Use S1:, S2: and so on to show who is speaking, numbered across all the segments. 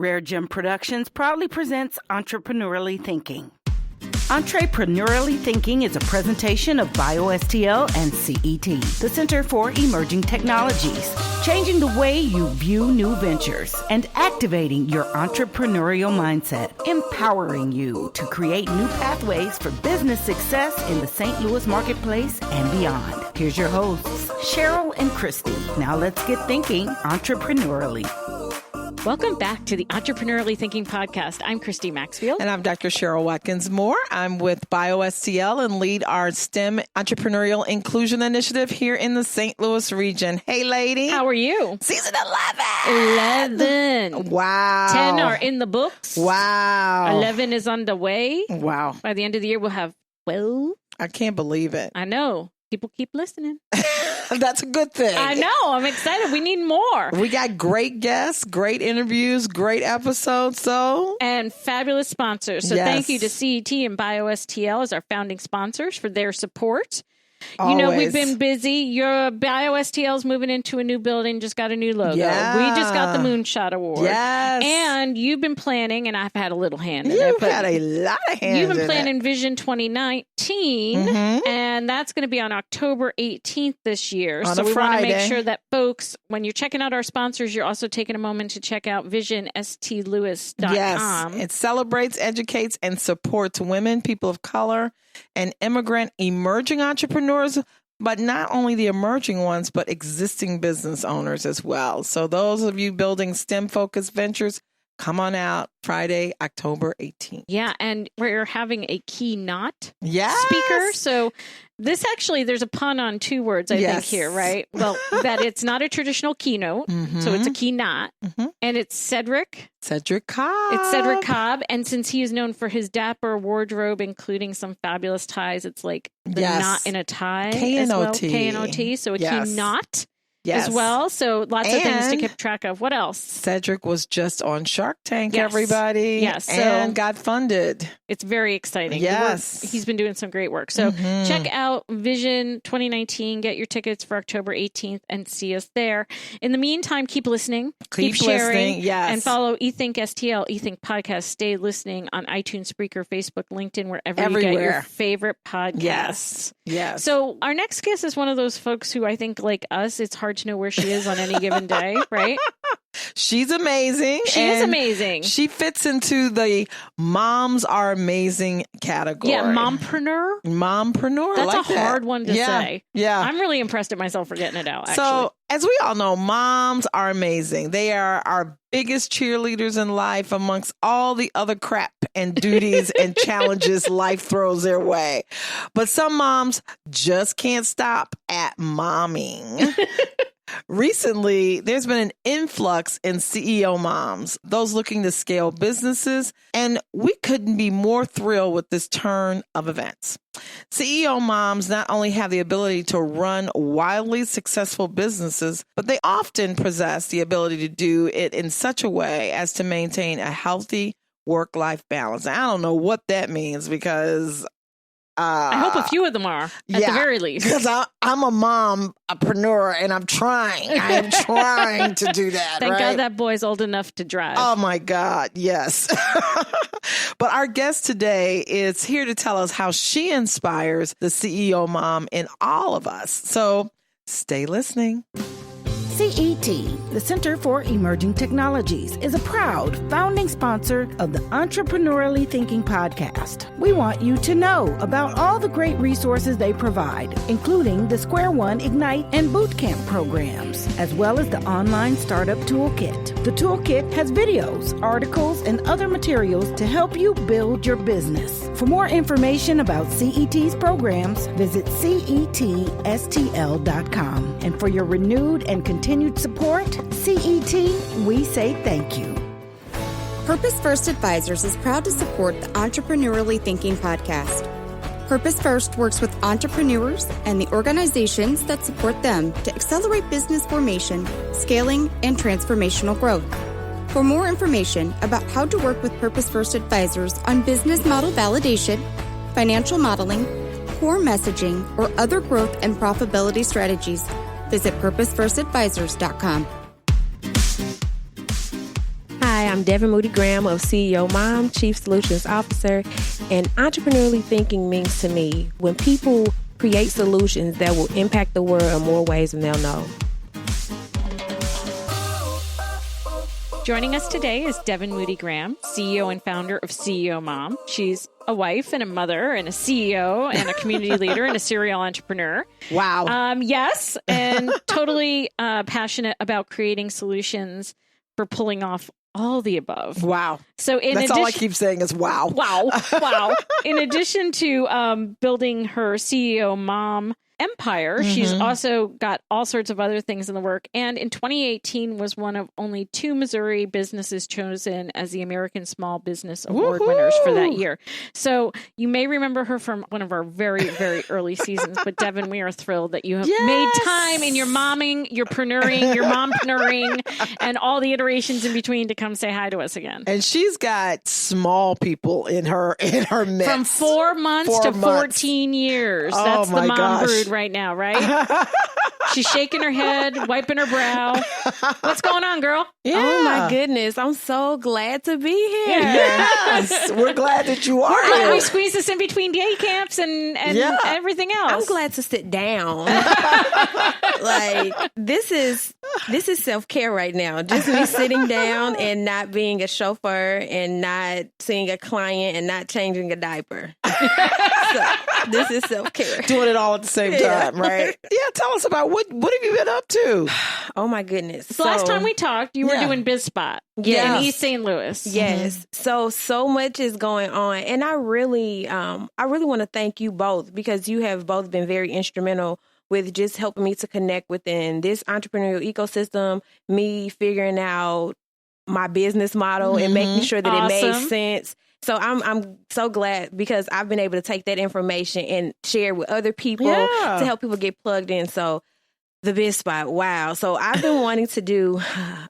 S1: Rare Gem Productions proudly presents Entrepreneurially Thinking. Entrepreneurially Thinking is a presentation of BioSTL and CET, the Center for Emerging Technologies, changing the way you view new ventures and activating your entrepreneurial mindset, empowering you to create new pathways for business success in the St. Louis marketplace and beyond. Here's your hosts, Cheryl and Christy. Now let's get thinking entrepreneurially.
S2: Welcome back to the Entrepreneurially Thinking Podcast. I'm Christy Maxfield.
S3: And I'm Dr. Cheryl Watkins-Moore. I'm with BioSTL and lead our STEM Entrepreneurial Inclusion Initiative here in the St. Louis region. Hey, lady.
S2: How are you?
S3: Season 11.
S2: 11.
S3: Wow.
S2: 10 are in the books.
S3: Wow.
S2: 11 is on the way.
S3: Wow.
S2: By the end of the year, we'll have 12.
S3: I can't believe it.
S2: I know. People keep listening.
S3: That's a good thing.
S2: I know. I'm excited. We need more.
S3: We got great guests, great interviews, great episodes.
S2: And fabulous sponsors. So Thank you to CET and BioSTL as our founding sponsors for their support.
S3: Always.
S2: You know, we've been busy. Your BioSTL's moving into a new building, just got a new logo.
S3: Yeah.
S2: We just got the Moonshot Award.
S3: Yes.
S2: And you've been planning, and I've had a little hand in it.
S3: You've had a lot of hands
S2: You've been
S3: in
S2: planning
S3: it.
S2: Vision 2019, and that's going to be on October 18th this year.
S3: On
S2: so
S3: a
S2: we want to
S3: Friday.
S2: make sure that folks, when you're checking out our sponsors, you're also taking a moment to check out visionstlewis.com.
S3: Yes, it celebrates, educates, and supports women, people of color, and immigrant emerging entrepreneurs, but not only the emerging ones, but existing business owners as well. So those of you building STEM-focused ventures, come on out Friday, October 18th.
S2: Yeah, and we're having a keynote
S3: Yes.
S2: speaker. So this actually, there's a pun on two words, I think, here, right? Well, that it's not a traditional keynote, so it's a keynote, and it's Cedric
S3: Cobb.
S2: It's Cedric Cobb, and since he is known for his dapper wardrobe, including some fabulous ties, it's like the knot in a tie as well. K-N-O-T, so a keynote as well. So lots of things to keep track of. What else?
S3: Cedric was just on Shark Tank, everybody.
S2: Yes.
S3: And got funded.
S2: It's very exciting.
S3: Yes.
S2: He's been doing some great work. So check out Vision 2019, get your tickets for October 18th, and see us there. In the meantime, keep listening. Keep sharing.
S3: Yes.
S2: And follow ETHINKSTL, eThink Podcast. Stay listening on iTunes, Spreaker, Facebook, LinkedIn, wherever you get your favorite podcasts.
S3: Yes.
S2: So our next guest is one of those folks who I think, like us, it's hard to know where she is on any given day, right?
S3: She's amazing.
S2: She is amazing.
S3: She fits into the moms are amazing category.
S2: Yeah, mompreneur.
S3: Mompreneur.
S2: That's a hard one to say.
S3: Yeah.
S2: I'm really impressed at myself for getting it out, actually.
S3: So, as we all know, moms are amazing. They are our biggest cheerleaders in life amongst all the other crap and duties and challenges life throws their way. But some moms just can't stop at momming. Recently, there's been an influx in CEO moms, those looking to scale businesses, and we couldn't be more thrilled with this turn of events. CEO moms not only have the ability to run wildly successful businesses, but they often possess the ability to do it in such a way as to maintain a healthy work-life balance. I don't know what that means because
S2: I hope a few of them are, at the very least.
S3: Because I'm a mompreneur and I'm trying. I am trying to do that.
S2: Thank God that boy's old enough to drive.
S3: Oh, my God. Yes. But our guest today is here to tell us how she inspires the CEO mom in all of us. So stay listening.
S1: CET, the Center for Emerging Technologies, is a proud founding sponsor of the Entrepreneurially Thinking Podcast. We want you to know about all the great resources they provide, including the Square One Ignite and Bootcamp programs, as well as the online startup toolkit. The toolkit has videos, articles, and other materials to help you build your business. For more information about CET's programs, visit CETSTL.com. And for your renewed and continued support, CET, we say thank you.
S4: Purpose First Advisors is proud to support the Entrepreneurially Thinking Podcast. Purpose First works with entrepreneurs and the organizations that support them to accelerate business formation, scaling, and transformational growth. For more information about how to work with Purpose First Advisors on business model validation, financial modeling, core messaging, or other growth and profitability strategies, visit purposefirstadvisors.com.
S2: Hi,
S5: I'm Devon Moody-Graham of CEOMOM, Chief Solutions Officer, and entrepreneurially thinking means to me when people create solutions that will impact the world in more ways than they'll know.
S2: Joining us today is Devon Moody-Graham, CEO and founder of CEOMOM. She's a wife and a mother and a CEO and a community leader and a serial entrepreneur.
S3: Wow.
S2: Yes, and totally passionate about creating solutions for pulling off all the above.
S3: Wow.
S2: So
S3: that's all I keep saying is wow.
S2: Wow. Wow. In addition to building her CEOMOM empire, she's also got all sorts of other things in the work. And in 2018 was one of only 2 Missouri businesses chosen as the American Small Business Award winners for that year. So you may remember her from one of our very, very early seasons. But Devon, we are thrilled that you have made time in your momming, your mompreneuring, and all the iterations in between to come say hi to us again.
S3: And she's got small people in her midst.
S2: From 4 months to 14 years. That's the mom brood right now, right? She's shaking her head, wiping her brow. What's going on, girl?
S5: Yeah. Oh my goodness. I'm so glad to be here.
S3: Yes. We're glad that you are
S2: here.
S3: here.
S2: We squeeze this in between day camps and everything else.
S5: I'm glad to sit down. Like this is self-care right now. Just me sitting down and not being a chauffeur and not seeing a client and not changing a diaper. So, this is self-care.
S3: Doing it all at the same time, right? Yeah, tell us about what have you been up to?
S5: Oh my goodness.
S2: So last time we talked, you were doing BizSpot in East St. Louis.
S5: Yes. So much is going on. And I really want to thank you both because you have both been very instrumental with just helping me to connect within this entrepreneurial ecosystem, me figuring out my business model and making sure that it made sense. So I'm so glad because I've been able to take that information and share with other people to help people get plugged in. So the BizSpot, wow. So I've been wanting to do,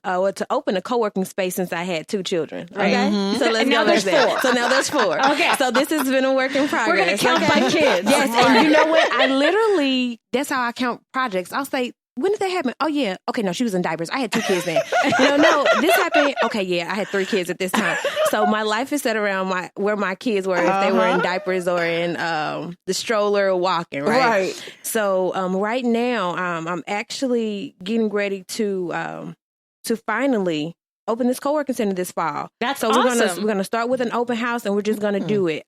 S5: to open a co-working space since I had 2 children. Okay. So let's go with that. So now there's 4.
S2: Okay.
S5: So this has been a work in progress.
S2: We're going to count by kids.
S5: Yes. And you know what? That's how I count projects. I'll say, when did that happen? Oh, yeah. Okay, no, she was in diapers. I had 2 kids then. No, this happened. Okay, yeah, I had 3 kids at this time. So my life is set around where my kids were, if they were in diapers or in the stroller or walking, right? So right now, I'm actually getting ready to finally open this co-working center this fall.
S2: That's
S5: awesome. We're gonna start with an open house, and we're just gonna do it.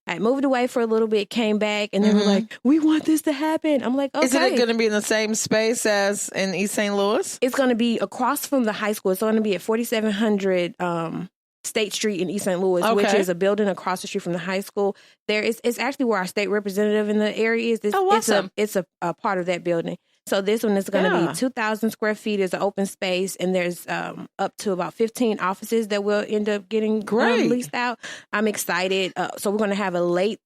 S5: I moved away for a little bit, came back, and they were like, we want this to happen. I'm like, okay.
S3: Is it going to be in the same space as in East St. Louis?
S5: It's going to be across from the high school. It's going to be at 4700 State Street in East St. Louis, which is a building across the street from the high school. It's actually where our state representative in the area is.
S2: Awesome.
S5: It's a part of that building. So this one is going to be 2,000 square feet as an open space, and there's up to about 15 offices that will end up getting leased out. I'm excited. So we're going to have a late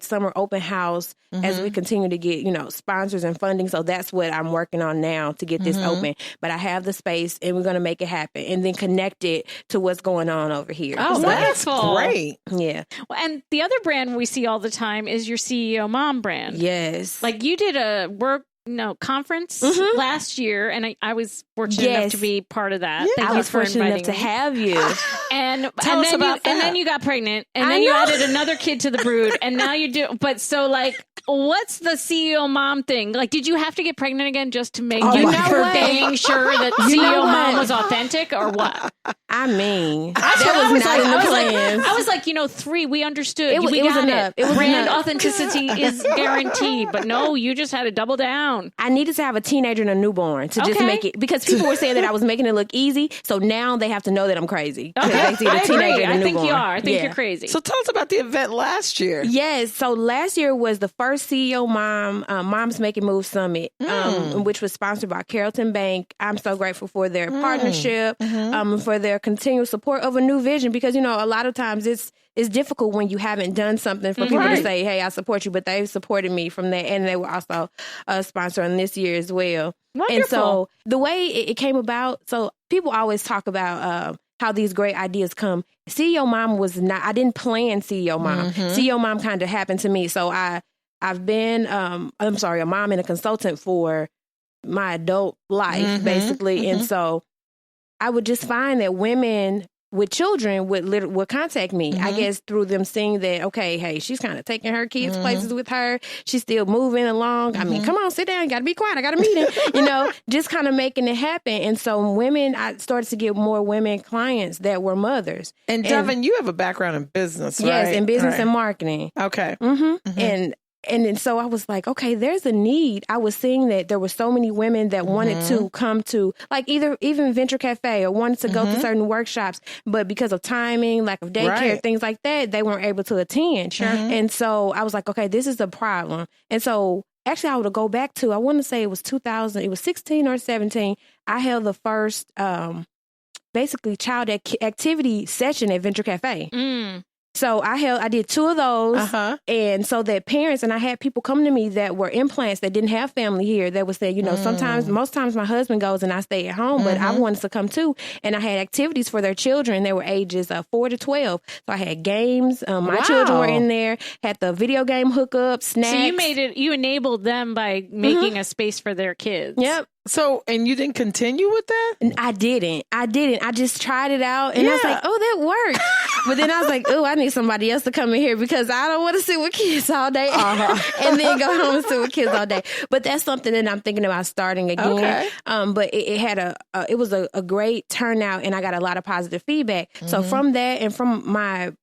S5: summer open house as we continue to get sponsors and funding. So that's what I'm working on now to get this open. But I have the space, and we're going to make it happen, and then connect it to what's going on over here.
S2: Oh,
S5: so
S2: wonderful!
S3: Great.
S5: Yeah.
S2: Well, and the other brand we see all the time is your CEOMOM brand.
S5: Yes.
S2: Like you did a conference last year, and I was fortunate enough to be part of that.
S5: Yeah. I was fortunate enough to have you.
S2: And then you got pregnant, and then you added another kid to the brood, and now you do. But so what's the CEOMOM thing? Like, did you have to get pregnant again just to make dang sure that CEOMOM was authentic, or what?
S5: I mean, that was not in the plans.
S2: I was like, 3. We understood. We got it.
S5: It was
S2: brand authenticity is guaranteed, but no, you just had to double down.
S5: I needed to have a teenager and a newborn to just make it, because people were saying that I was making it look easy. So now they have to know that I'm crazy.
S2: Okay.
S5: They see the teenager and a
S2: newborn. I think you are. I think
S5: Yeah.
S2: you're crazy.
S3: So tell us about the event last year.
S5: Yes. So last year was the first CEOMOM Moms Making Moves Summit, which was sponsored by Carrollton Bank. I'm so grateful for their partnership, for their continual support of a new vision, because, a lot of times it's difficult when you haven't done something for people to say, hey, I support you, but they've supported me from that. And they were also a sponsor on this year as well.
S2: Wonderful.
S5: And so the way it came about, so people always talk about how these great ideas come. CEOMOM was not, I didn't plan CEOMOM. CEOMOM kind of happened to me. So I've been, a mom and a consultant for my adult life, basically. And so I would just find that women with children would contact me. I guess through them seeing that, okay, hey, she's kind of taking her kids places with her. She's still moving along. I mean, come on, sit down. You got to be quiet. I got a meeting. Just kind of making it happen. And so I started to get more women clients that were mothers.
S3: And Devon, you have a background in business, right?
S5: Yes, in business and marketing.
S3: Okay.
S5: And then so I was like, okay, there's a need. I was seeing that there were so many women that wanted to come to, like, even Venture Cafe, or wanted to go to certain workshops, but because of timing, lack of daycare, things like that, they weren't able to attend. Sure. And so I was like, okay, this is a problem. And so actually I would go back to, I want to say it was 2000, it was 16 or 17. I held the first basically child activity session at Venture Cafe. So I did 2 of those, and so that parents, and I had people come to me that were implants that didn't have family here, that would say, most times my husband goes and I stay at home, but I wanted to come too. And I had activities for their children. They were ages 4 to 12. So I had games. My children were in there, had the video game hookup, snacks.
S2: So you enabled them by making a space for their kids.
S5: Yep.
S3: So, and you didn't continue with that?
S5: I didn't. I just tried it out, and I was like, oh, that worked. But then I was like, oh, I need somebody else to come in here because I don't want to sit with kids all day and then go home and sit with kids all day. But that's something that I'm thinking about starting again. Okay. But it had it was a great turnout, and I got a lot of positive feedback. So from that and from my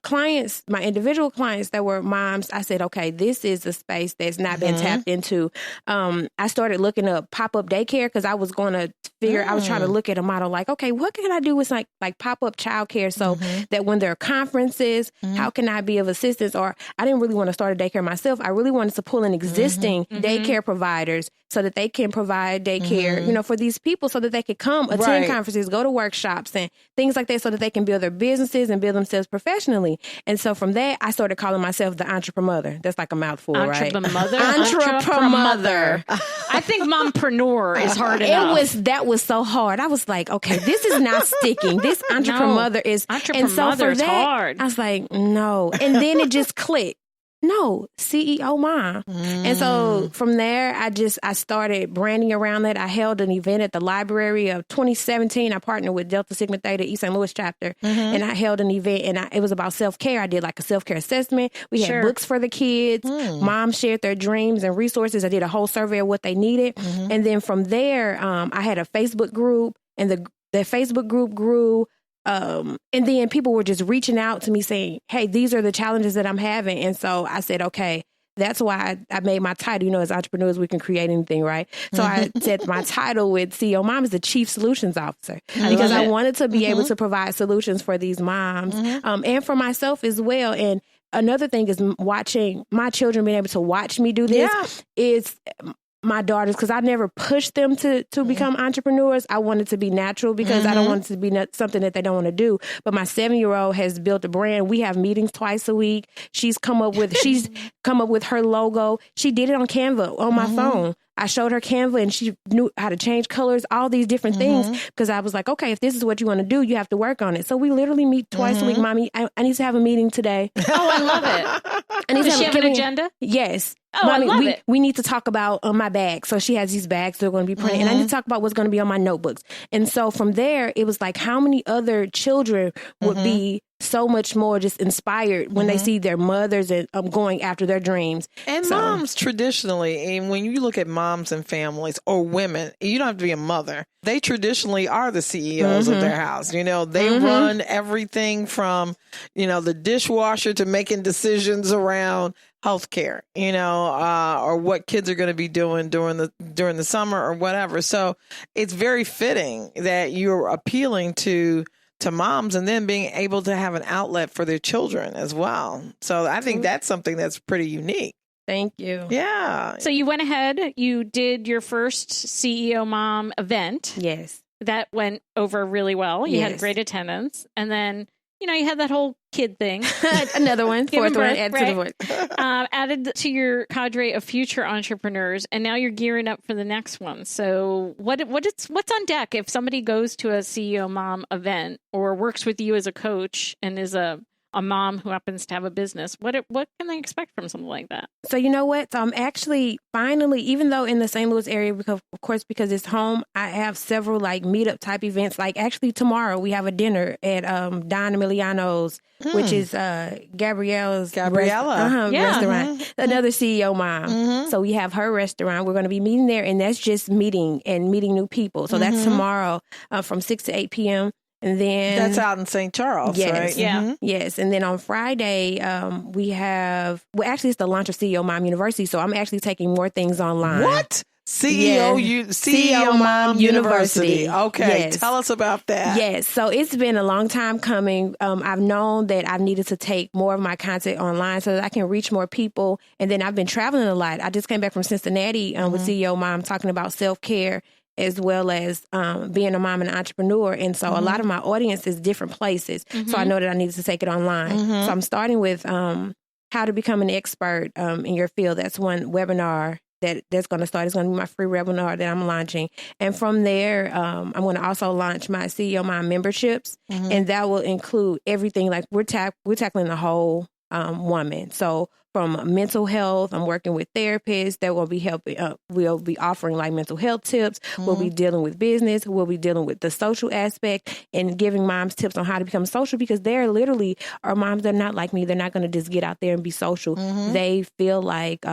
S5: clients, my individual clients that were moms, I said, okay, this is a space that's not been tapped into. I started looking up pop-up daycare because I was going to I was trying to look at a model like, okay, what can I do with like pop-up childcare so that when there are conferences, how can I be of assistance? Or I didn't really want to start a daycare myself. I really wanted to pull in existing daycare providers so that they can provide daycare, for these people so that they could come attend conferences, go to workshops and things like that so that they can build their businesses and build themselves professionally. And so from that, I started calling myself the entrepreneur. That's like a mouthful, right? Entrepreneur.
S2: I think mompreneur is hard enough.
S5: That was so hard. I was like, okay, this is not sticking. This entrepreneur is.
S2: Entrepreneur is hard.
S5: I was like, no. And then it just clicked. No, CEOMOM. And so from there, I started branding around that. I held an event at the library of 2017. I partnered with Delta Sigma Theta East St. Louis chapter. And I held an event, and it was about self-care. I did like a self-care assessment. We had books for the kids. Moms shared their dreams and resources. I did a whole survey of what they needed. And then from there, I had a Facebook group, and the Facebook group grew. And then people were just reaching out to me saying, hey, these are the challenges that I'm having. And so I said, okay, that's why I made my title, as entrepreneurs, we can create anything, right? So I said my title with CEOMOM is the Chief Solutions Officer because I wanted to be able to provide solutions for these moms and for myself as well. And another thing is watching my children being able to watch me do this is my daughters, because I never pushed them to become entrepreneurs. I wanted to be natural because I don't want it to be something that they don't want to do. But my 7-year-old has built a brand. We have meetings twice a week. She's come up with her logo. She did it on Canva on my phone. I showed her Canva and she knew how to change colors, all these different things, because I was like, okay, if this is what you want to do, you have to work on it. So we literally meet twice a week. Mommy, I need to have a meeting today.
S2: Oh, I love it. Does she have an agenda?
S5: Yes.
S2: Oh, Mommy, I love it.
S5: We need to talk about my bags. So she has these bags that are going to be printed. And I need to talk about what's going to be on my notebooks. And so from there, it was like how many other children would be so much more just inspired when they see their mothers and going after their dreams.
S3: And moms traditionally, and when you look at moms and families or women, you don't have to be a mother. They traditionally are the CEOs of their house. They run everything from, the dishwasher to making decisions around healthcare, or what kids are going to be doing during the summer or whatever. So it's very fitting that you're appealing to moms and then being able to have an outlet for their children as well. So I think that's something that's pretty unique.
S5: Thank you.
S3: Yeah.
S2: So you went ahead, you did your first CEOMOM event.
S5: Yes.
S2: That went over really well. You had great attendance. And then, you had that whole kid thing.
S5: Another one. Fourth one.
S2: Added to your cadre of future entrepreneurs. And now you're gearing up for the next one. So what's on deck if somebody goes to a CEOMOM event or works with you as a coach and is a a mom who happens to have a business, what can they expect from something like that?
S5: So you know what? So I'm actually finally, even though in the St. Louis area, because it's home, I have several like meetup type events. Like actually tomorrow we have a dinner at Don Emiliano's, which is Gabriella restaurant, another CEO mom. So we have her restaurant. We're going to be meeting there, and that's just meeting new people. So that's tomorrow from 6 to 8 p.m. And then
S3: that's out in St. Charles, right?
S2: Yeah.
S5: Yes. And then on Friday, we have, actually it's the launch of CEOMOM University. So I'm actually taking more things online.
S3: What? CEOMOM University. Okay. Yes. Tell us about that.
S5: Yes. So it's been a long time coming. I've known that I've needed to take more of my content online so that I can reach more people. And then I've been traveling a lot. I just came back from Cincinnati with CEOMOM talking about self-care, as well as being a mom and an entrepreneur. And so a lot of my audience is different places. So I know that I needed to take it online. So I'm starting with how to become an expert in your field. That's one webinar that's going to start. It's going to be my free webinar that I'm launching. And from there, I'm going to also launch my CEOMOM memberships. And that will include everything. Like we're tackling the whole woman. So from mental health, I'm working with therapists that will be helping. We'll be offering like mental health tips. We'll be dealing with business. We'll be dealing with the social aspect and giving moms tips on how to become social, because they're literally are moms that are not like me. They're not going to just get out there and be social. They feel like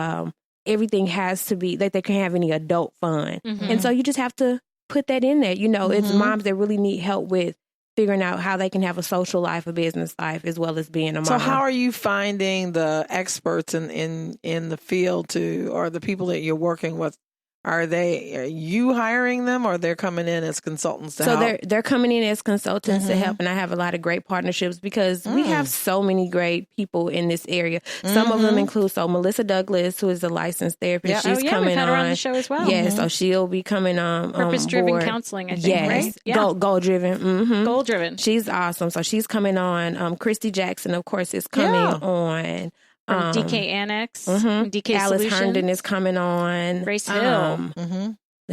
S5: everything has to be that they can't have any adult fun. And so you just have to put that in there. You know, it's moms that really need help with figuring out how they can have a social life, a business life, as well as being a mom.
S3: So how are you finding the experts in the field or the people that you're working with? Are you hiring them, or they're coming in as consultants to help?
S5: So they're coming in as consultants to help, and I have a lot of great partnerships because we have so many great people in this area. Some of them include Melissa Douglas, who is a licensed therapist. She's coming
S2: we've had her
S5: on
S2: the show as well.
S5: Yes, so she'll be coming on
S2: Purpose-driven counseling, I think, right?
S5: Yeah. Goal-driven.
S2: Goal-driven.
S5: She's awesome. So she's coming on. Christy Jackson, of course, is coming on.
S2: From DK Annex, DK
S5: Alice
S2: Solutions.
S5: Herndon is coming on.
S2: Grace Hill.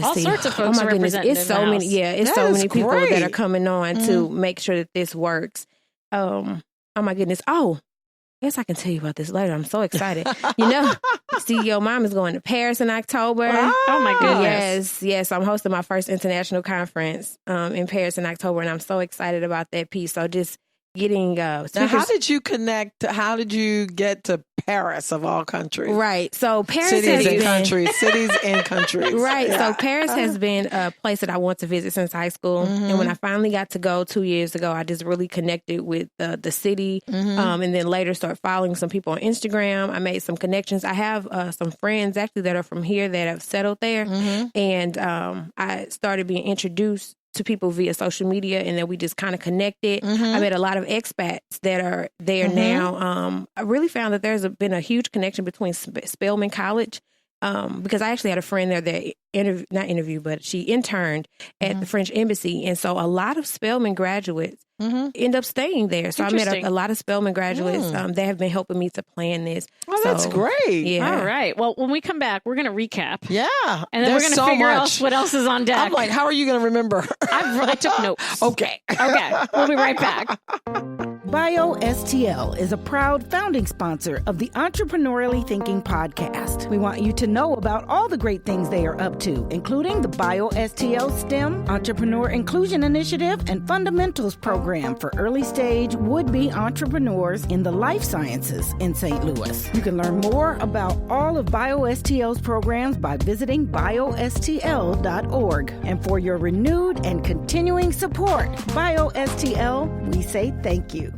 S2: All sorts of folks
S5: oh my goodness,
S2: represented
S5: it's so many. Yeah, it's so many people that are coming on to make sure that this works. Oh my goodness. Oh, I guess I can tell you about this later. I'm so excited. You know, CEOMOM is going to Paris in October.
S2: Oh my goodness.
S5: Yes. I'm hosting my first international conference in Paris in October, and I'm so excited about that piece. So just getting
S3: now, how did you connect? How did you get to Paris of all countries?
S5: Right. So Paris
S3: cities and countries.
S5: Right. Yeah. So Paris has been a place that I want to visit since high school. And when I finally got to go 2 years ago, I just really connected with the city. And then later started following some people on Instagram. I made some connections. I have some friends actually that are from here that have settled there. And I started being introduced to people via social media, and then we just kind of connected. I met a lot of expats that are there now. I really found that there's been a huge connection between Spelman College, because I actually had a friend there that but she interned at the French Embassy. And so a lot of Spelman graduates end up staying there. So I met a lot of Spelman graduates. They have been helping me to plan this.
S3: Oh, that's great.
S2: Yeah. All right. Well, when we come back, we're going to recap.
S3: Yeah.
S2: And then we're going to figure out what else is on deck.
S3: I'm like, how are you going to remember?
S2: I took notes.
S3: Okay.
S2: We'll be right back.
S1: BioSTL is a proud founding sponsor of the Entrepreneurially Thinking podcast. We want you to know about all the great things they are up to, including the BioSTL STEM, Entrepreneur Inclusion Initiative, and Fundamentals program for early stage would-be entrepreneurs in the life sciences in St. Louis. You can learn more about all of BioSTL's programs by visiting biostl.org. And for your renewed and continuing support, BioSTL, we say thank you.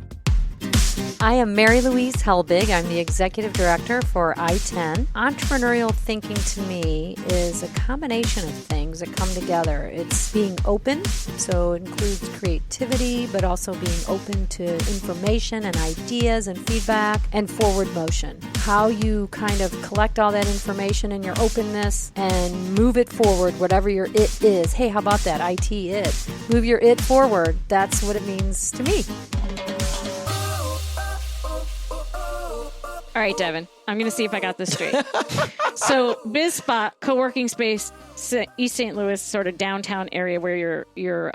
S6: I am Mary Louise Helbig. I'm the Executive Director for I-10. Entrepreneurial thinking to me is a combination of things that come together. It's being open, so it includes creativity, but also being open to information and ideas and feedback, and forward motion. How you kind of collect all that information and your openness and move it forward, whatever your it is. Hey, how about that? IT it. Move your it forward. That's what it means to me.
S2: All right, Devon, I'm going to see if I got this straight. So BizSpot, co-working space, East St. Louis, sort of downtown area where your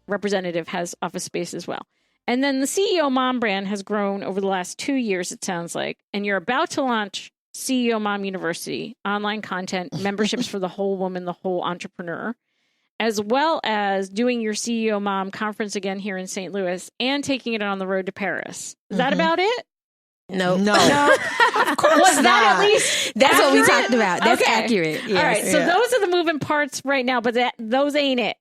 S2: representative has office space as well. And then the CEOMOM brand has grown over the last 2 years, it sounds like. And you're about to launch CEOMOM University, online content, memberships for the whole woman, the whole entrepreneur, as well as doing your CEOMOM conference again here in St. Louis and taking it on the road to Paris. Is that about it?
S5: No.
S3: No.
S2: Of course was not. That at least
S5: That's
S2: accurate?
S5: What we talked about. That's
S2: okay.
S5: accurate. Yes.
S2: All right. So those are the moving parts right now, but those ain't it.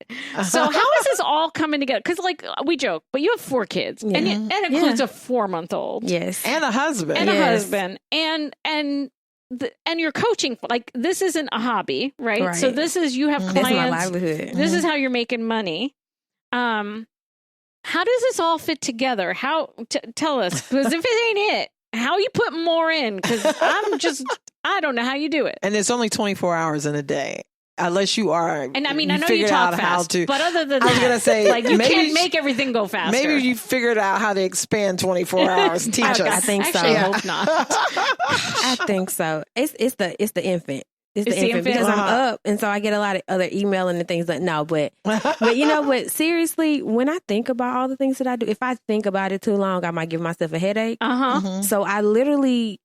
S2: So how is this all coming together? Because like we joke, but you have 4 kids, and it includes a 4-month-old.
S5: Yes,
S3: and a husband,
S2: and you're coaching. Like this isn't a hobby, right? So this is you have clients.
S5: That's my livelihood.
S2: This is how you're making money. How does this all fit together? Tell us, because if it ain't it, how you put more in? Because I don't know how you do it.
S3: And it's only 24 hours in a day. Unless you are,
S2: and I mean, I know you talk fast, but other than that,
S3: I was going to say,
S2: like you can't make everything go faster.
S3: Maybe you figured out how to expand 24 hours. Teach us.
S5: I think so.
S2: I hope not.
S5: I think so. It's the infant. It's the infant because I'm up, and so I get a lot of other emailing and things like no, but you know what? Seriously, when I think about all the things that I do, if I think about it too long, I might give myself a headache. So I literally.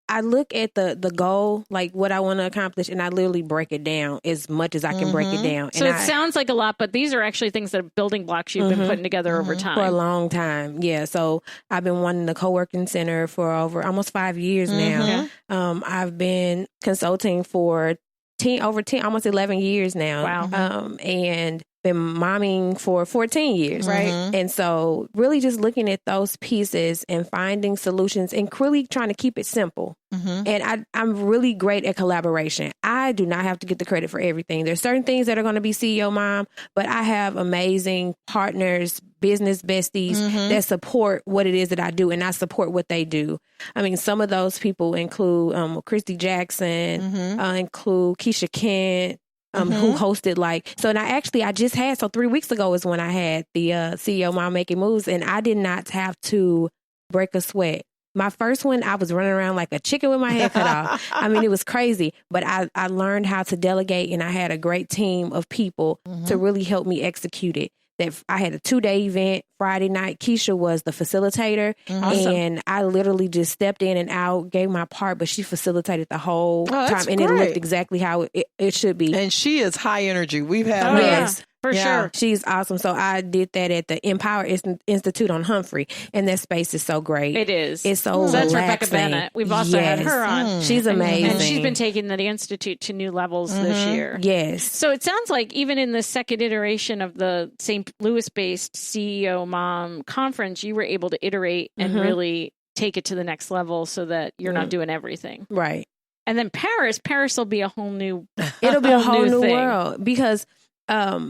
S5: I look at the goal, like what I want to accomplish, and I literally break it down as much as I can break it down.
S2: So it sounds like a lot, but these are actually things that are building blocks you've been putting together over time.
S5: For a long time, yeah. So I've been wanting the co-working center for almost 5 years now. I've been consulting for almost 11 years now.
S2: Wow.
S5: And been momming for 14 years, right? And so really just looking at those pieces and finding solutions and really trying to keep it simple. And I'm really great at collaboration. I do not have to get the credit for everything. There's certain things that are going to be CEOMOM, but I have amazing partners, business besties that support what it is that I do, and I support what they do. I mean, some of those people include Christy Jackson, include Keisha Kent, who hosted and I just had, 3 weeks ago is when I had the CEOMOM Making Moves, and I did not have to break a sweat. My first one, I was running around like a chicken with my head cut off. I mean, it was crazy, but I learned how to delegate, and I had a great team of people to really help me execute it. That I had a 2-day event Friday night. Keisha was the facilitator, and I literally just stepped in and out, gave my part, but she facilitated the whole time, and it looked exactly how it should be.
S3: And she is high energy. We've had her.
S5: Yes.
S2: For sure.
S5: She's awesome. So I did that at the Empower Institute on Humphrey, and that space is so great.
S2: It is.
S5: It's so
S2: relaxing.
S5: That's
S2: Rebecca Bennett. We've also had her on.
S5: She's amazing.
S2: And she's been taking the Institute to new levels this year.
S5: Yes.
S2: So it sounds like even in the second iteration of the St. Louis-based CEOMOM conference, you were able to iterate and really take it to the next level so that you're not doing everything.
S5: Right.
S2: And then Paris will be a whole new
S5: It'll be a whole new world, because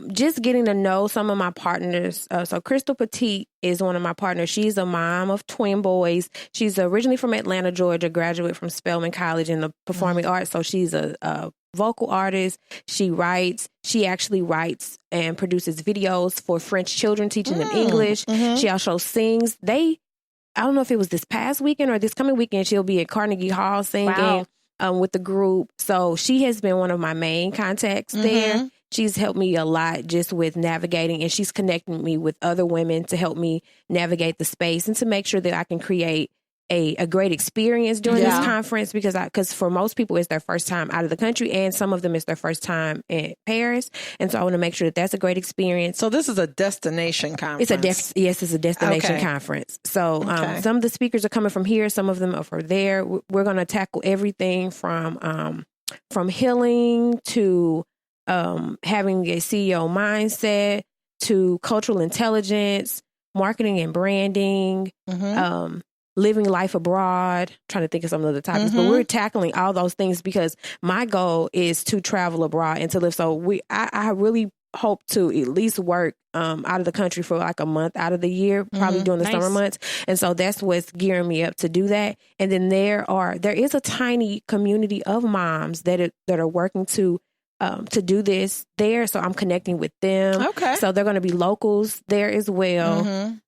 S5: just getting to know some of my partners. So Crystal Petit is one of my partners. She's a mom of twin boys. She's originally from Atlanta, Georgia, graduate from Spelman College in the performing arts. So she's a vocal artist. She actually writes and produces videos for French children, teaching them English. She also sings. I don't know if it was this past weekend or this coming weekend, she'll be at Carnegie Hall singing with the group. So she has been one of my main contacts there. She's helped me a lot just with navigating, and she's connecting me with other women to help me navigate the space and to make sure that I can create a great experience during this conference, because for most people it's their first time out of the country, and some of them it's their first time in Paris, and so I want to make sure that that's a great experience.
S3: So this is a destination conference.
S5: It's a destination conference. So some of the speakers are coming from here, some of them are from there. We're going to tackle everything from healing to having a CEO mindset to cultural intelligence, marketing and branding, living life abroad, trying to think of some of the topics, but we're tackling all those things because my goal is to travel abroad and to live. So I really hope to at least work out of the country for like a month out of the year, probably during the summer months. And so that's what's gearing me up to do that. And then there is a tiny community of moms that are working to do this there. So I'm connecting with them. Okay. So they're going to be locals there as well.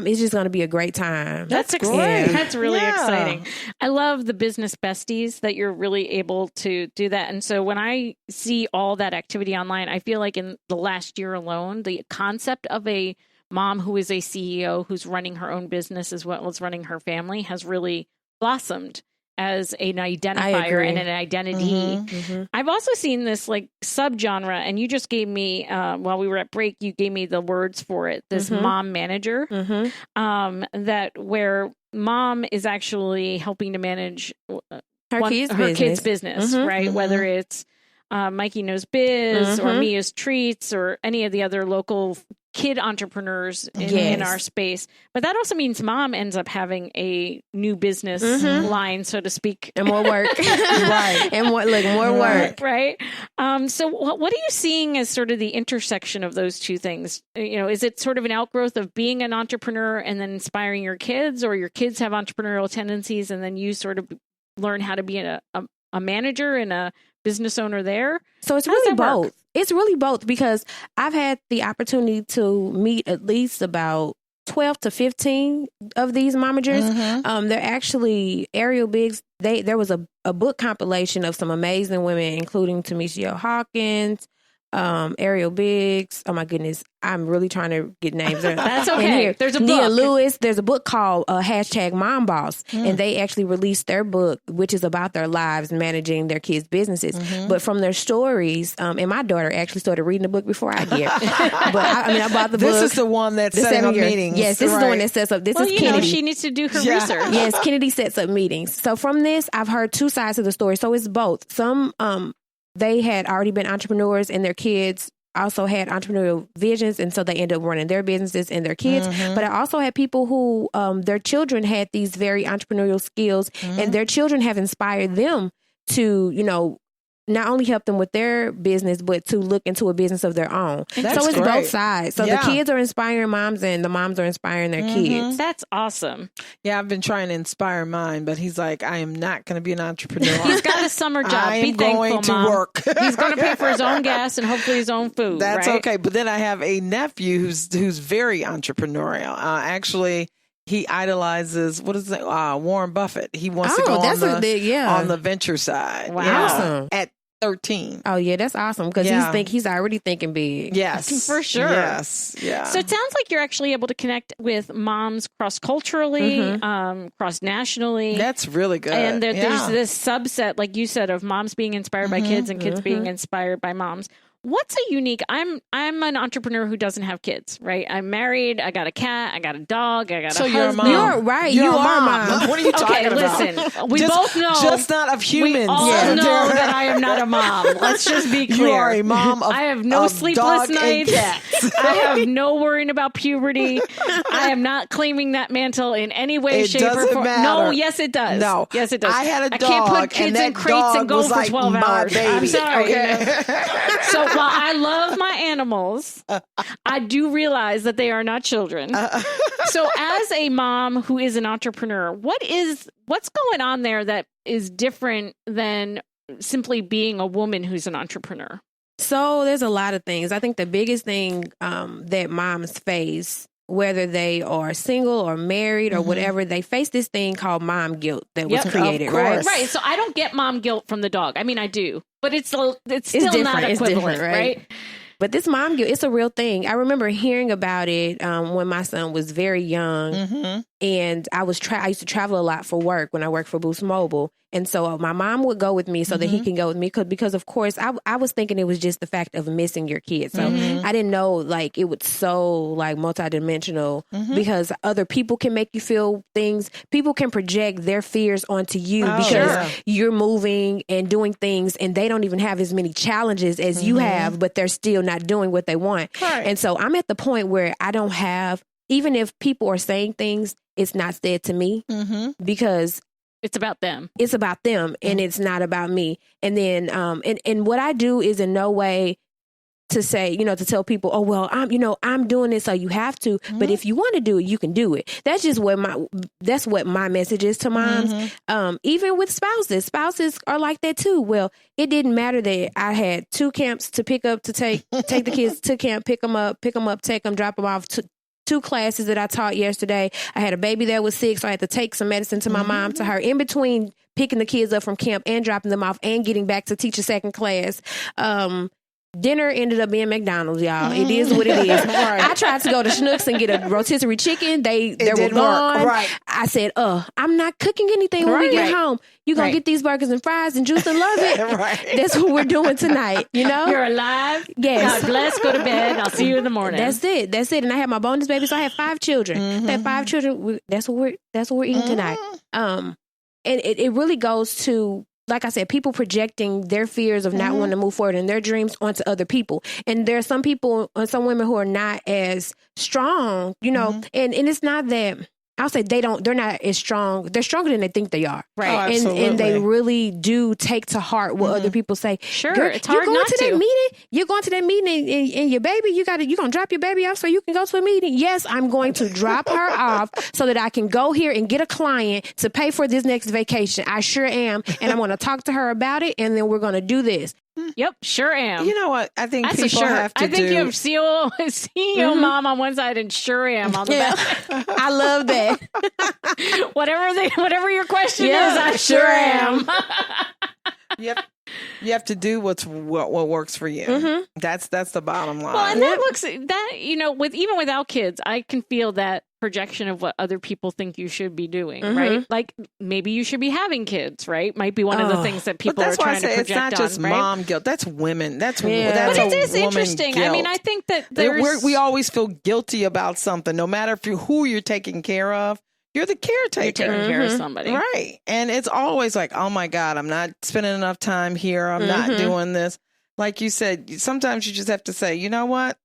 S5: It's just going to be a great time.
S2: That's exciting. That's really exciting. I love the business besties that you're really able to do that. And so when I see all that activity online, I feel like in the last year alone, the concept of a mom who is a CEO who's running her own business as well as running her family has really blossomed as an identifier and an identity. I've also seen this like subgenre, and you just gave me, while we were at break, you gave me the words for it, this mom manager, that where mom is actually helping to manage her kids' business, right? Whether it's Mikey Knows Biz or Mia's Treats or any of the other local kid entrepreneurs in our space. But that also means mom ends up having a new business line, so to speak.
S5: And more work. Right. And more work.
S2: Right. So what are you seeing as sort of the intersection of those two things? You know, is it sort of an outgrowth of being an entrepreneur and then inspiring your kids, or your kids have entrepreneurial tendencies and then you sort of learn how to be a manager and a business owner there?
S5: So it's really both. It's really both, because I've had the opportunity to meet at least about 12 to 15 of these momagers. They're actually Ariel Biggs. There was a book compilation of some amazing women, including Tamisha Hawkins, Ariel Biggs. Oh my goodness. I'm really trying to get names.
S2: That's okay. There's a book.
S5: Nia Lewis. There's a book called #MomBoss. And they actually released their book, which is about their lives managing their kids' businesses. But from their stories, and my daughter actually started reading the book before I did. But I bought the book.
S3: This is the one that's setting up meetings.
S5: Yes, this is the one that sets up. This is Kennedy.
S2: Know, she needs to do her research.
S5: Yes, Kennedy sets up meetings. So from this, I've heard two sides of the story. So it's both. Some, they had already been entrepreneurs and their kids also had entrepreneurial visions, and so they end up running their businesses and their kids. But I also had people who their children had these very entrepreneurial skills, and their children have inspired them to, you know, not only help them with their business, but to look into a business of their own. So it's great. Both sides. So the kids are inspiring moms and the moms are inspiring their kids.
S2: That's awesome.
S3: Yeah, I've been trying to inspire mine, but he's like, I am not going to be an entrepreneur.
S2: He's got a summer job.
S3: I am going to work.
S2: He's going to pay for his own gas and hopefully his own food.
S3: That's
S2: right?
S3: okay. But then I have a nephew who's very entrepreneurial. Actually, he idolizes, what is it? Warren Buffett. He wants to go on the venture side.
S2: Wow.
S3: Yeah.
S5: Awesome.
S3: At 13.
S5: Oh yeah, that's awesome, because he's already thinking big.
S3: Yes.
S2: For sure.
S3: Yes. Yeah.
S2: So it sounds like you're actually able to connect with moms cross-culturally, cross-nationally.
S3: That's really good.
S2: And there's this subset, like you said, of moms being inspired by kids and kids being inspired by moms. What's a unique? I'm an entrepreneur who doesn't have kids, right? I'm married. I got a cat. I got a dog. I got a husband.
S3: You're a mom.
S5: You're right. You are a mom.
S3: What are you talking about?
S2: Listen. We both know.
S3: Just not of humans.
S2: We all know that I am not a mom. Let's just be clear.
S3: You are a mom of
S2: I have no sleepless nights. I have no worrying about puberty. I am not claiming that mantle in any way, shape, or form.
S3: Matter.
S2: No, yes, it does.
S3: No.
S2: Yes, it does.
S3: I had a dog.
S2: I can't put kids in crates and go for 12 hours.
S3: Baby.
S2: I'm sorry.
S3: Okay.
S2: You know? So while I love my animals, I do realize that they are not children. So as a mom who is an entrepreneur, what's going on there that is different than simply being a woman who's an entrepreneur?
S5: So there's a lot of things. I think the biggest thing that moms face, whether they are single or married or whatever, they face this thing called mom guilt that was created, right?
S2: Right. So I don't get mom guilt from the dog. I mean, I do, but it's still not equivalent, right?
S5: But this mom guilt, it's a real thing. I remember hearing about it when my son was very young, and I used to travel a lot for work when I worked for Boost Mobile. And so my mom would go with me so that he can go with me because of course, I was thinking it was just the fact of missing your kid. So I didn't know like it was so like multidimensional because other people can make you feel things. People can project their fears onto you because you're moving and doing things and they don't even have as many challenges as you have, but they're still not doing what they want. Right. And so I'm at the point where I don't have, even if people are saying things, it's not said to me because
S2: it's about them.
S5: It's about them and it's not about me. And then, and what I do is in no way to say, to tell people, oh, well, I'm doing this, so you have to. But if you want to do it, you can do it. That's just what my message is to moms. Even with spouses are like that too. Well, it didn't matter that I had 2 camps to pick up, to take the kids to camp, pick them up, take them, drop them off, 2 classes that I taught yesterday. I had a baby that was sick, so I had to take some medicine to my mom, to her, in between picking the kids up from camp and dropping them off and getting back to teach a second class. Dinner ended up being McDonald's, y'all. It is what it is. I tried to go to Schnucks and get a rotisserie chicken. They were gone. Right. I said, I'm not cooking anything when we get home. You gonna get these burgers and fries and juice and love it. That's what we're doing tonight. You know,
S2: you're alive.
S5: Yes.
S2: God bless. Go to bed. I'll see you in the morning.
S5: That's it. And I had my bonus baby, so I had 5 children. I had 5 children. That's what we're eating tonight. And it really goes to, like I said, people projecting their fears of not wanting to move forward and their dreams onto other people. And there are some people, some women who are not as strong, you know, and it's not that. I'll say they're not as strong. They're stronger than they think they are.
S2: Right.
S5: And they really do take to heart what other people say.
S2: Sure. It's hard
S5: not to. You're going to that meeting and your baby, you're going to drop your baby off so you can go to a meeting. Yes, I'm going to drop her off so that I can go here and get a client to pay for this next vacation. I sure am. And I'm going to talk to her about it. And then we're going to do this.
S2: Yep, sure am.
S3: You know what? I think
S2: that's
S3: people have to
S2: I think you have CEO mom on one side and sure am on the back.
S5: I love that.
S2: whatever your question is, I sure am.
S3: You have to do what works for you. That's the bottom line.
S2: Well, and that you know, even without kids, I can feel that projection of what other people think you should be doing, right? Like maybe you should be having kids, right? Might be one of the things that people are trying to project on. It's not just
S3: mom guilt. That's women. That's
S2: but it is interesting.
S3: Guilt.
S2: I mean, I think that
S3: we always feel guilty about something, no matter who you're taking care of. You're the caretaker.
S2: You're taking care of somebody.
S3: Right. And it's always like, oh my God, I'm not spending enough time here. I'm not doing this. Like you said, sometimes you just have to say, you know what?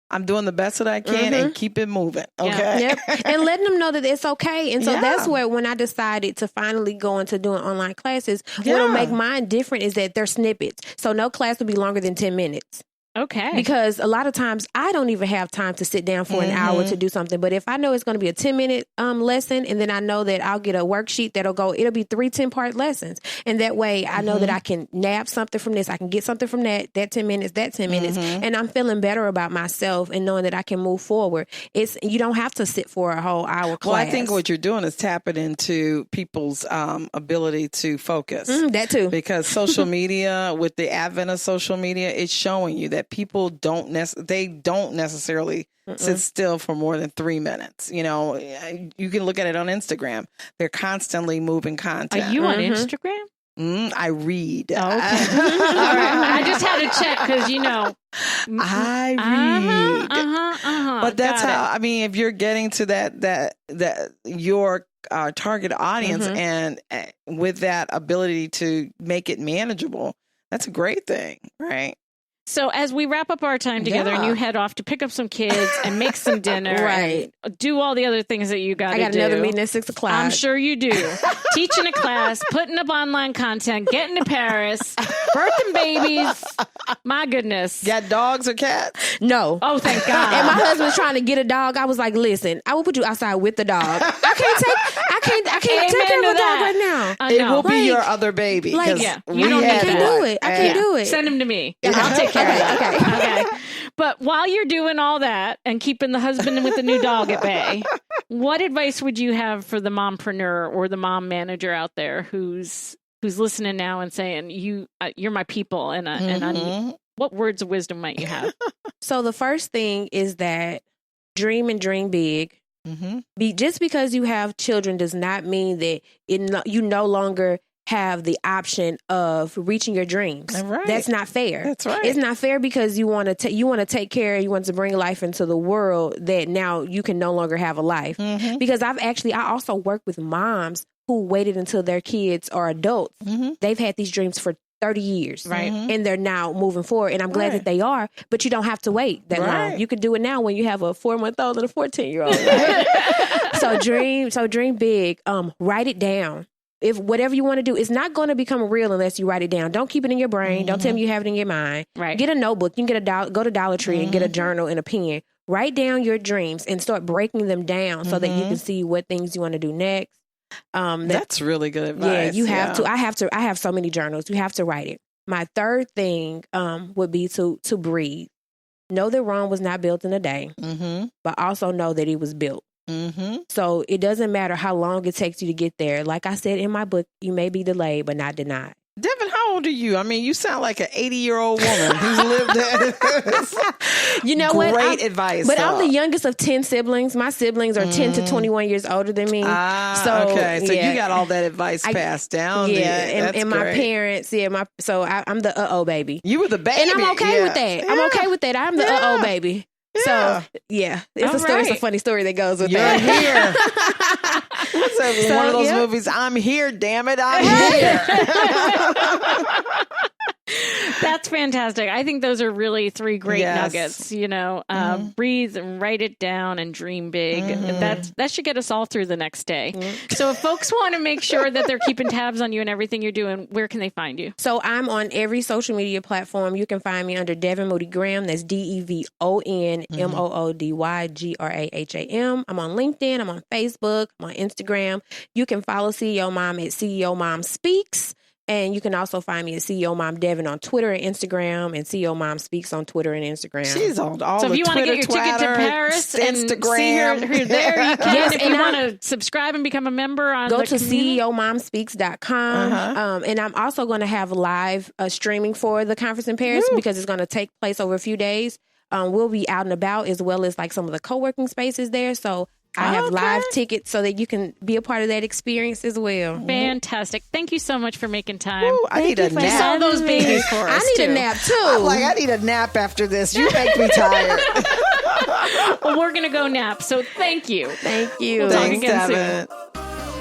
S3: I'm doing the best that I can and keep it moving. Okay.
S5: Yep. And letting them know that it's okay. And so that's where, when I decided to finally go into doing online classes, what'll make mine different is that they're snippets. So no class will be longer than 10 minutes.
S2: Okay.
S5: Because a lot of times I don't even have time to sit down for an hour to do something. But if I know it's going to be a 10-minute lesson, and then I know that I'll get a worksheet it'll be 3 10-part lessons. And that way I know that I can nab something from this. I can get something from that 10 minutes, and I'm feeling better about myself and knowing that I can move forward. You don't have to sit for a whole hour class.
S3: Well, I think what you're doing is tapping into people's ability to focus.
S5: That too.
S3: Because social media, with the advent of social media, it's showing you that people don't necessarily sit still for more than 3 minutes. You know, you can look at it on Instagram. They're constantly moving content.
S2: Are you on Instagram?
S3: I read.
S2: Oh, okay. All right. I just had to check because, you know.
S3: I read. But that's how, I mean, if you're getting to that your target audience and with that ability to make it manageable, that's a great thing, right?
S2: So as we wrap up our time together and you head off to pick up some kids and make some dinner,
S5: right?
S2: And do all the other things that you got to do.
S5: I got another meeting at 6:00.
S2: I'm sure you do. Teaching a class, putting up online content, getting to Paris, birthing babies. My goodness.
S3: Got dogs or cats?
S5: No.
S2: Oh, thank God.
S5: And my husband's trying to get a dog. I was like, listen, I will put you outside with the dog. I can't take care of a dog right now.
S3: It will be your other baby.
S2: You don't
S5: I can't do it. I can't do it.
S2: Send him to me. I'll take care of it. Okay. But while you're doing all that and keeping the husband with the new dog at bay, what advice would you have for the mompreneur or the mom manager out there who's listening now and saying, you're my people, and what words of wisdom might you have?
S5: So the first thing is that dream and dream big. Just because you have children does not mean that you no longer have the option of reaching your dreams.
S3: Right.
S5: That's not fair.
S3: That's right.
S5: It's not fair because you want to take care, you want to bring life into the world that now you can no longer have a life. Because I also work with moms who waited until their kids are adults. They've had these dreams for 30 years.
S2: Right.
S5: And they're now moving forward. And I'm glad that they are, but you don't have to wait that long. You can do it now when you have a 4-month-old and a 14-year-old. Right? So dream big. Write it down. If whatever you want to do, it's not going to become real unless you write it down. Don't keep it in your brain. Don't tell me you have it in your mind.
S2: Right.
S5: Get a notebook. You can go to Dollar Tree and get a journal and a pen. Write down your dreams and start breaking them down so that you can see what things you want to do next.
S3: That's really good advice.
S5: Yeah, you have to. I have so many journals. You have to write it. My third thing would be to breathe. Know that Rome was not built in a day, but also know that it was built. So it doesn't matter how long it takes you to get there. Like I said in my book, you may be delayed, but not denied.
S3: Devon, how old are you? I mean, you sound like an 80-year-old woman who's lived it.
S5: You know
S3: what?
S5: Great
S3: advice.
S5: But I'm the youngest of 10 siblings. My siblings are 10 to 21 years older than me.
S3: Okay. So you got all that advice passed down.
S5: Yeah, and my parents, I'm the baby.
S3: You were the baby.
S5: And I'm okay with that. Yeah. I'm okay with that. I'm the baby. Yeah. So, it's story. It's a funny story that goes with that.
S3: You're here. What's one of those movies? I'm here, damn it, I'm here.
S2: That's fantastic. I think those are really 3 great nuggets. Breathe and write it down and dream big. That should get us all through the next day. So if folks want to make sure that they're keeping tabs on you and everything you're doing, where can they find you?
S5: So I'm on every social media platform. You can find me under Devon Moody-Graham. That's DEVON MOODYGRAHAM. I'm on LinkedIn. I'm on Facebook. I'm on Instagram. You can follow CEO Mom at CEO Mom Speaks. And you can also find me at CEO Mom Devon on Twitter and Instagram, and CEO Mom Speaks on Twitter and Instagram.
S3: She's on all
S2: so
S3: the Twitter,
S2: So if you want to get your ticket to Paris
S3: Instagram,
S2: and see her there, you can. Yes, if you want to subscribe and become a member on
S5: go to CEOMomSpeaks.com. And I'm also going to have live streaming for the conference in Paris because it's going to take place over a few days. We'll be out and about as well as like some of the co-working spaces there. So I have live tickets so that you can be a part of that experience as well.
S2: Fantastic. Thank you so much for making time.
S3: Ooh, I need a nap.
S2: You saw those babies for us,
S5: I need a nap, too.
S3: I'm like, I need a nap after this. You make me tired.
S2: Well, we're going to go nap. So thank you.
S5: Thank you.
S2: We'll talk again soon.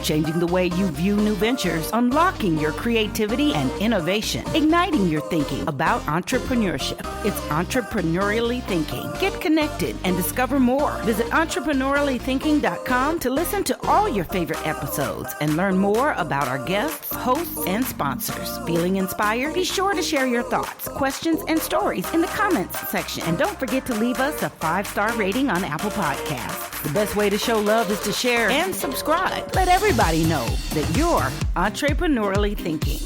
S1: Changing the way you view new ventures, unlocking your creativity and innovation, igniting your thinking about entrepreneurship. It's Entrepreneurially Thinking. Get connected and discover more. Visit entrepreneuriallythinking.com to listen to all your favorite episodes and learn more about our guests, hosts, and sponsors. Feeling inspired? Be sure to share your thoughts, questions, and stories in the comments section. And don't forget to leave us a 5-star rating on Apple Podcasts. The best way to show love is to share and subscribe. Let everybody know that you're entrepreneurially thinking.